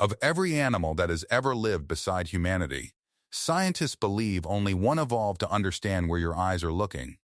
Of every animal that has ever lived beside humanity, scientists believe only one evolved to understand where your eyes are looking,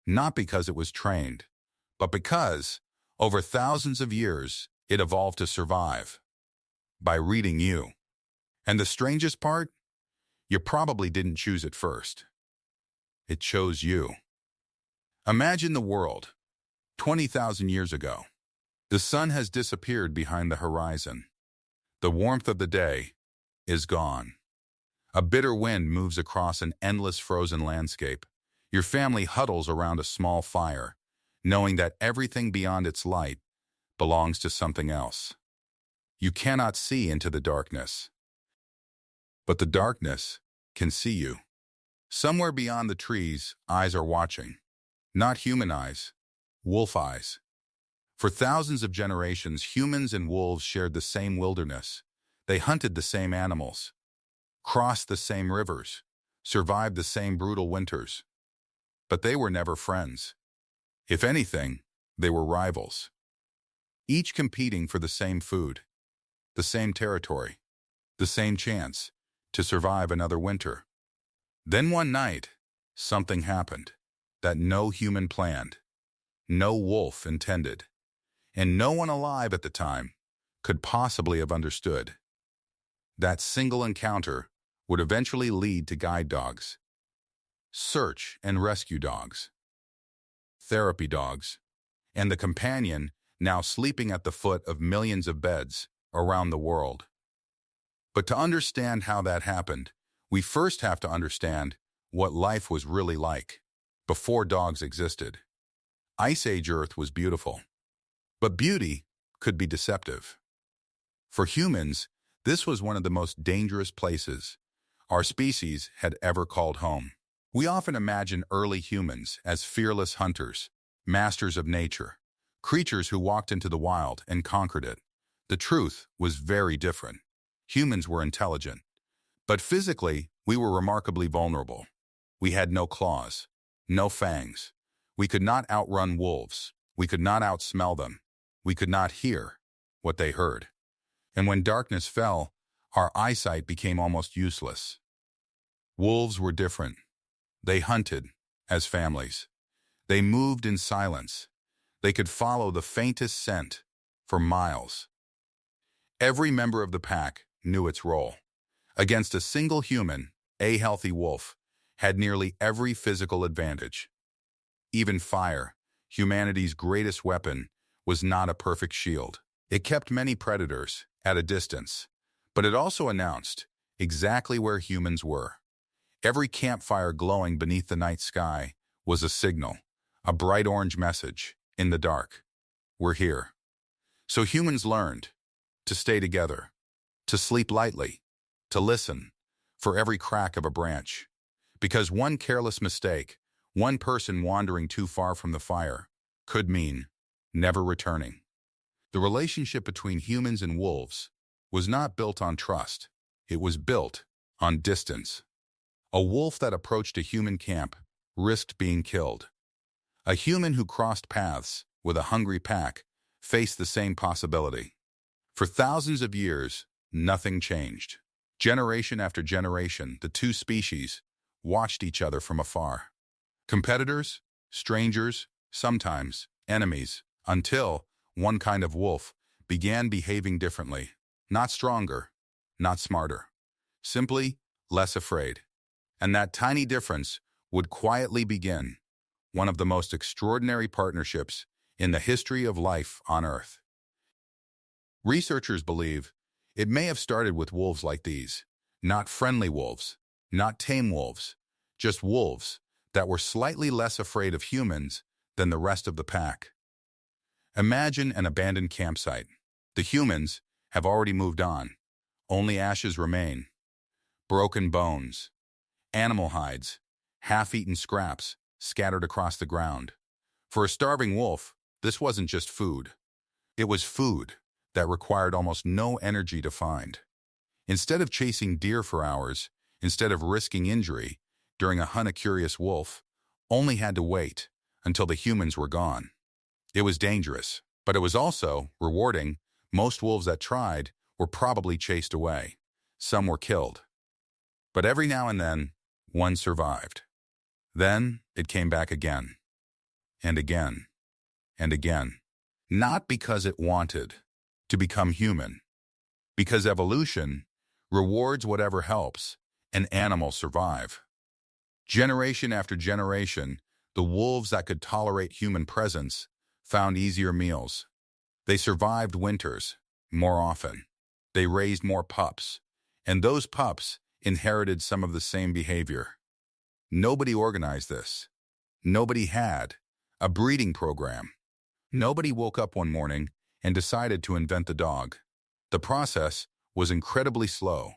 not because it was trained, but because, over thousands of years, it evolved to survive. By reading you. And the strangest part? You probably didn't choose it first. It chose you. Imagine the world, 20,000 years ago. The sun has disappeared behind the horizon. The warmth of the day is gone. A bitter wind moves across an endless frozen landscape. Your family huddles around a small fire, knowing that everything beyond its light belongs to something else. You cannot see into the darkness, but the darkness can see you. Somewhere beyond the trees, eyes are watching. Not human eyes, wolf eyes. For thousands of generations, humans and wolves shared the same wilderness. They hunted the same animals, crossed the same rivers, survived the same brutal winters. But they were never friends. If anything, they were rivals. Each competing for the same food, the same territory, the same chance to survive another winter. Then one night, something happened that no human planned, no wolf intended, and no one alive at the time could possibly have understood. That single encounter would eventually lead to guide dogs, search and rescue dogs, therapy dogs, and the companion now sleeping at the foot of millions of beds around the world. But to understand how that happened, we first have to understand what life was really like before dogs existed. Ice Age Earth was beautiful, but beauty could be deceptive. For humans, this was one of the most dangerous places our species had ever called home. We often imagine early humans as fearless hunters, masters of nature, creatures who walked into the wild and conquered it. The truth was very different. Humans were intelligent, but physically, we were remarkably vulnerable. We had no claws, no fangs. We could not outrun wolves. We could not outsmell them. We could not hear what they heard. And when darkness fell, our eyesight became almost useless. Wolves were different. They hunted as families. They moved in silence. They could follow the faintest scent for miles. Every member of the pack knew its role. Against a single human, a healthy wolf had nearly every physical advantage. Even fire, humanity's greatest weapon, was not a perfect shield. It kept many predators at a distance, but it also announced exactly where humans were. Every campfire glowing beneath the night sky was a signal, a bright orange message in the dark. We're here. So humans learned to stay together, to sleep lightly, to listen for every crack of a branch. Because one careless mistake, one person wandering too far from the fire, could mean never returning. The relationship between humans and wolves was not built on trust. It was built on distance. A wolf that approached a human camp risked being killed. A human who crossed paths with a hungry pack faced the same possibility. For thousands of years, nothing changed. Generation after generation, the two species watched each other from afar. Competitors, strangers, sometimes enemies, until one kind of wolf began behaving differently. Not stronger, not smarter, simply less afraid. And that tiny difference would quietly begin one of the most extraordinary partnerships in the history of life on Earth. Researchers believe it may have started with wolves like these, not friendly wolves, not tame wolves, just wolves that were slightly less afraid of humans than the rest of the pack. Imagine an abandoned campsite. The humans have already moved on. Only ashes remain. Broken bones, animal hides, half-eaten scraps scattered across the ground. For a starving wolf, this wasn't just food. It was food that required almost no energy to find. Instead of chasing deer for hours, instead of risking injury during a hunt, a curious wolf only had to wait until the humans were gone. It was dangerous, but it was also rewarding. Most wolves that tried were probably chased away. Some were killed. But every now and then, one survived. Then it came back again, and again, and again. Not because it wanted to become human, because evolution rewards whatever helps an animal survive. Generation after generation, the wolves that could tolerate human presence found easier meals. They survived winters more often. They raised more pups, and those pups inherited some of the same behavior. Nobody organized this. Nobody had a breeding program. Nobody woke up one morning and decided to invent the dog. The process was incredibly slow,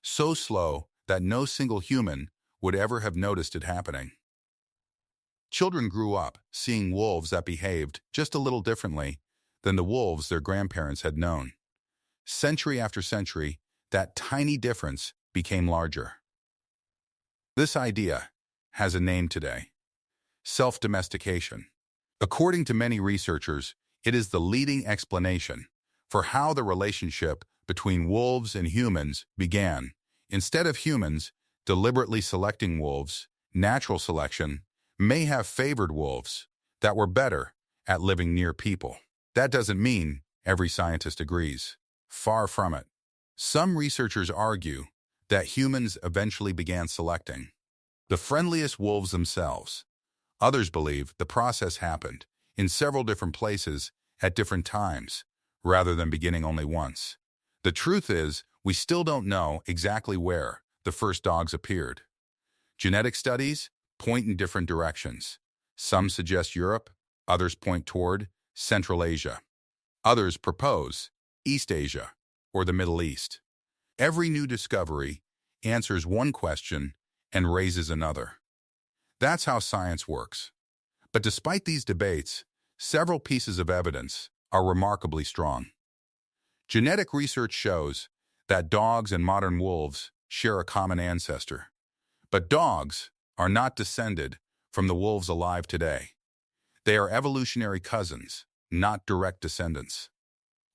so slow that no single human would ever have noticed it happening. Children grew up seeing wolves that behaved just a little differently than the wolves their grandparents had known. Century after century, that tiny difference became larger. This idea has a name today: self-domestication. According to many researchers, it is the leading explanation for how the relationship between wolves and humans began. Instead of humans deliberately selecting wolves, natural selection may have favored wolves that were better at living near people. That doesn't mean every scientist agrees. Far from it. Some researchers argue that humans eventually began selecting the friendliest wolves themselves. Others believe the process happened in several different places at different times, rather than beginning only once. The truth is, we still don't know exactly where the first dogs appeared. Genetic studies point in different directions. Some suggest Europe, others point toward Central Asia. Others propose East Asia or the Middle East. Every new discovery answers one question and raises another. That's how science works. But despite these debates, several pieces of evidence are remarkably strong. Genetic research shows that dogs and modern wolves share a common ancestor. But dogs are not descended from the wolves alive today. They are evolutionary cousins, not direct descendants.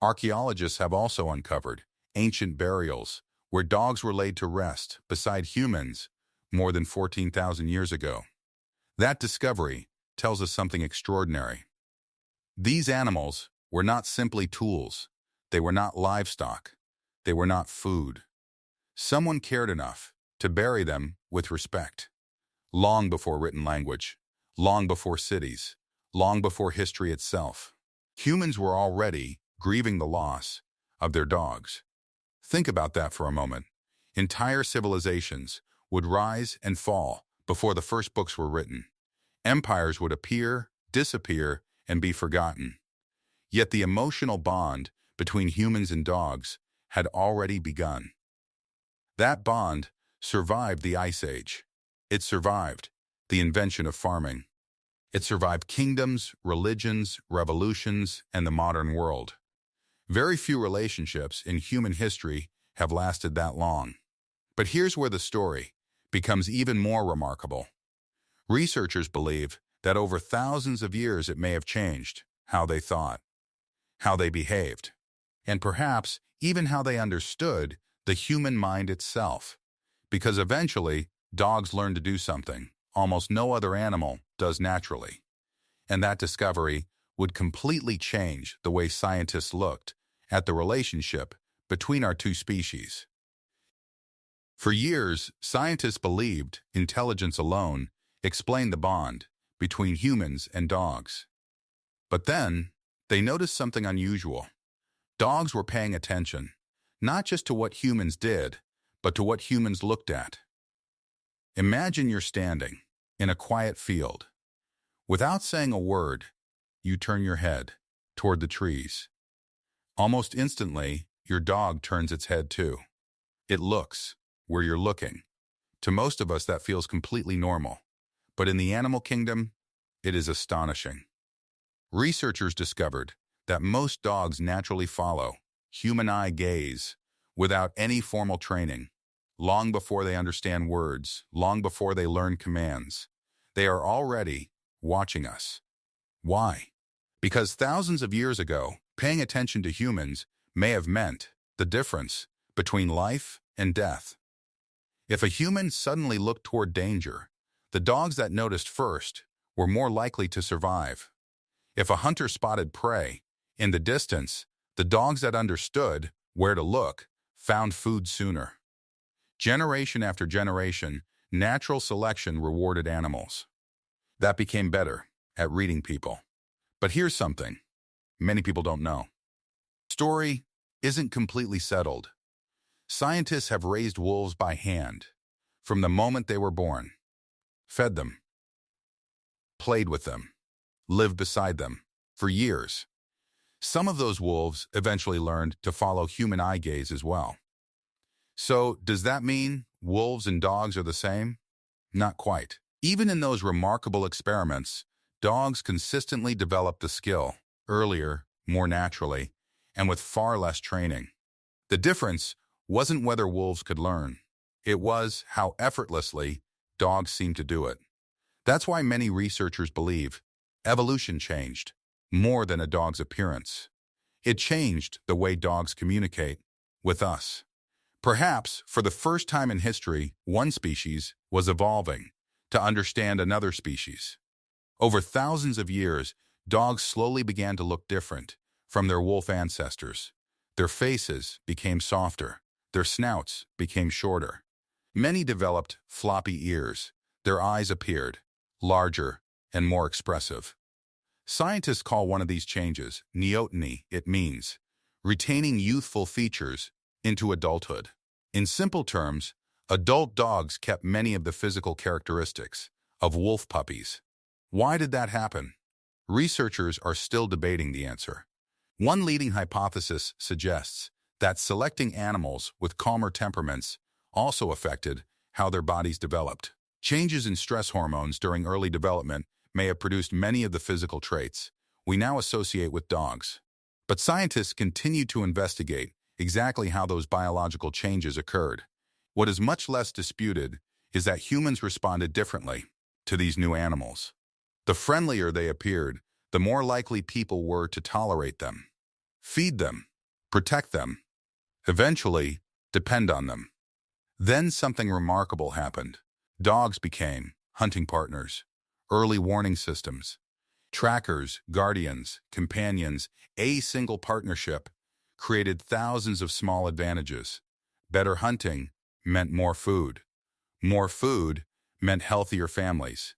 Archaeologists have also uncovered ancient burials where dogs were laid to rest beside humans more than 14,000 years ago. That discovery tells us something extraordinary. These animals were not simply tools. They were not livestock. They were not food. Someone cared enough to bury them with respect. Long before written language, long before cities, long before history itself, humans were already grieving the loss of their dogs. Think about that for a moment. Entire civilizations would rise and fall before the first books were written. Empires would appear, disappear, and be forgotten. Yet the emotional bond between humans and dogs had already begun. That bond survived the Ice Age. It survived the invention of farming. It survived kingdoms, religions, revolutions, and the modern world. Very few relationships in human history have lasted that long. But here's where the story becomes even more remarkable. Researchers believe that over thousands of years it may have changed how they thought, how they behaved, and perhaps even how they understood the human mind itself. Because eventually, dogs learned to do something almost no other animal does naturally. And that discovery would completely change the way scientists looked at the relationship between our two species. For years, scientists believed intelligence alone explained the bond between humans and dogs. But then, they noticed something unusual. Dogs were paying attention, not just to what humans did, but to what humans looked at. Imagine you're standing in a quiet field. Without saying a word, you turn your head toward the trees. Almost instantly, your dog turns its head too. It looks where you're looking. To most of us, that feels completely normal. But in the animal kingdom, it is astonishing. Researchers discovered that most dogs naturally follow human eye gaze without any formal training. Long before they understand words, long before they learn commands, they are already watching us. Why? Because thousands of years ago, paying attention to humans may have meant the difference between life and death. If a human suddenly looked toward danger, the dogs that noticed first were more likely to survive. If a hunter spotted prey in the distance, the dogs that understood where to look found food sooner. Generation after generation, natural selection rewarded animals that became better at reading people. But here's something many people don't know. Story isn't completely settled. Scientists have raised wolves by hand from the moment they were born, fed them, played with them, lived beside them for years. Some of those wolves eventually learned to follow human eye gaze as well. So, does that mean wolves and dogs are the same? Not quite. Even in those remarkable experiments, dogs consistently developed the skill earlier, more naturally, and with far less training. The difference wasn't whether wolves could learn. It was how effortlessly dogs seemed to do it. That's why many researchers believe evolution changed more than a dog's appearance. It changed the way dogs communicate with us. Perhaps, for the first time in history, one species was evolving to understand another species. Over thousands of years, dogs slowly began to look different from their wolf ancestors. Their faces became softer. Their snouts became shorter. Many developed floppy ears. Their eyes appeared larger and more expressive. Scientists call one of these changes neoteny. It means retaining youthful features into adulthood. In simple terms, adult dogs kept many of the physical characteristics of wolf puppies. Why did that happen? Researchers are still debating the answer. One leading hypothesis suggests that selecting animals with calmer temperaments also affected how their bodies developed. Changes in stress hormones during early development may have produced many of the physical traits we now associate with dogs. But scientists continue to investigate exactly how those biological changes occurred. What is much less disputed is that humans responded differently to these new animals. The friendlier they appeared, the more likely people were to tolerate them, feed them, protect them, eventually depend on them. Then something remarkable happened. Dogs became hunting partners, early warning systems, trackers, guardians, companions. A single partnership created thousands of small advantages. Better hunting meant more food. More food meant healthier families.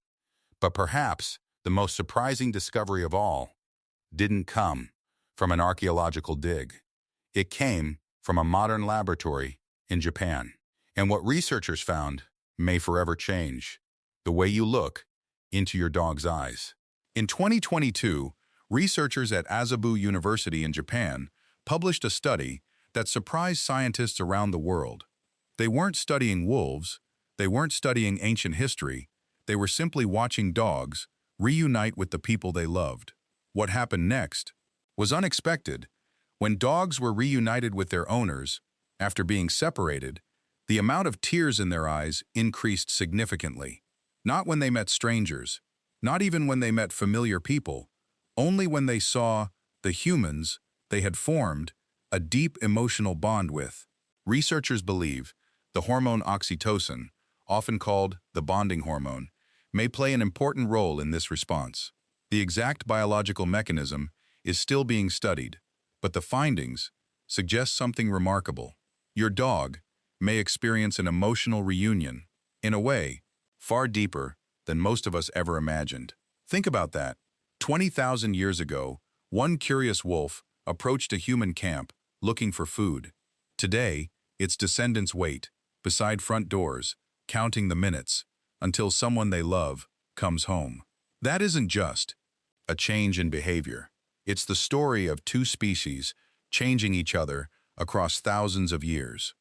But perhaps the most surprising discovery of all didn't come from an archaeological dig. It came from a modern laboratory in Japan. And what researchers found may forever change the way you look into your dog's eyes. In 2022, researchers at Azabu University in Japan published a study that surprised scientists around the world. They weren't studying wolves, they weren't studying ancient history, they were simply watching dogs reunite with the people they loved. What happened next was unexpected. When dogs were reunited with their owners, after being separated, the amount of tears in their eyes increased significantly. Not when they met strangers, not even when they met familiar people, only when they saw the humans they had formed a deep emotional bond with. Researchers believe the hormone oxytocin, often called the bonding hormone, may play an important role in this response. The exact biological mechanism is still being studied, but the findings suggest something remarkable. Your dog may experience an emotional reunion, in a way, far deeper than most of us ever imagined. Think about that. 20,000 years ago, one curious wolf approached a human camp looking for food. Today, its descendants wait, beside front doors, counting the minutes, until someone they love comes home. That isn't just a change in behavior. It's the story of two species changing each other across thousands of years.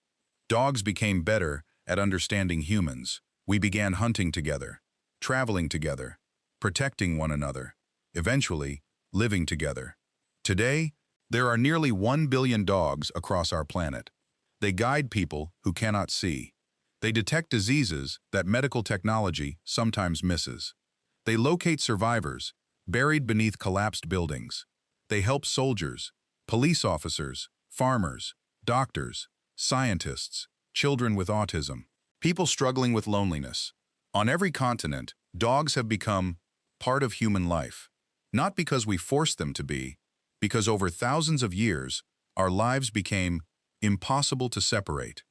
Dogs became better at understanding humans. We began hunting together, traveling together, protecting one another, eventually living together. Today, there are nearly 1 billion dogs across our planet. They guide people who cannot see. They detect diseases that medical technology sometimes misses. They locate survivors buried beneath collapsed buildings. They help soldiers, police officers, farmers, Doctors, scientists, children with autism, people struggling with loneliness. On every continent, dogs have become part of human life. Not because we forced them to be, because over thousands of years, our lives became impossible to separate.